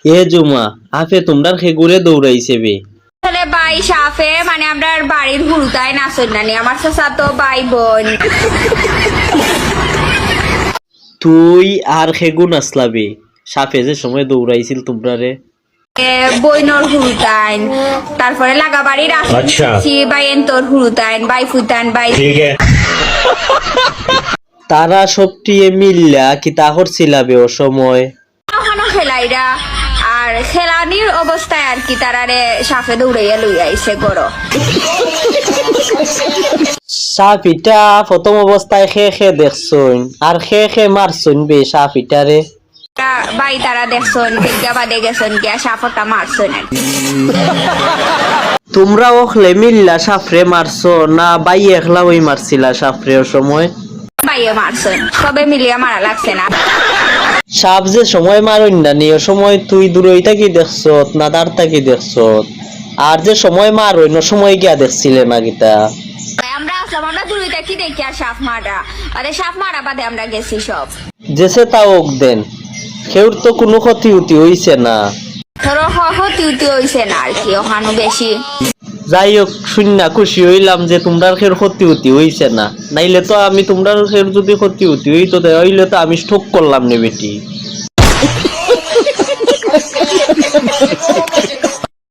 এ জুমা আপে তোমরা খেগুরে দৌড়াইছে বে। আসলে ভাই সাফে মানে আমরা বাড়ির হুড়তায় নাচন নানি আমার চাচা তো ভাই বোন। তুই আর খেগু নাচলাবে সাপে যে সময় দৌড়াইছিল তোমরা রে। বইনর হুড়তাইন তারপরে লাগা বাড়ির আসি ভাই এন্তর হুড়তাইন ভাই ফুতান ভাই। তারা সবটিয়ে মিল্লা কি তা করছিলাবে ও সময়। ওখানে খেলাইরা আর খেলানির অবস্থায় আর কি তারারে সাফে দৌড়াইয়া লই আইছে গড়। সাপিটা প্রথম অবস্থায় খে দেখছুন আর খে মারছুন বে সাপিটারে। ভাই তারা দেখছন বিজ্ঞা বাদে গেছন কি সাপটা মারছন। তোমরা ওখলে মিল্লা সাফরে মারছো না বাই একলা ওই মারছিলা সাফরে ও সময়। ভাইয়ে মারছন সবে মিলিয়ে মারা লাগছে না। সাপ যে সময় মারুন না নি ও সময় তুই দূরই থাকি দেখছ না দাঁড় থাকি দেখছ আর যে সময় মারুন ও সময় গিয়া দেখছিলে না গীতা। আমরা আসলাম আমরা দূরইটা কি দেখি আর সাপ মারা আরে সাপ মারা বাদে আমরা গেছি সব। যেসে তা ওক দেন কেউর তো কোনো ক্ষতি উতি হইছে না। ধরো হতি হইছে না আর কি ওখানে বেশি। যাই হোক শুননা খুশি হইলাম যে তোমরা খের ক্ষতি উতি হইছে না, নাইলে তো আমি তোমরা খের যদি ক্ষতি উতি হইতো হইলে তো আমি স্টক করলাম নে বেটি।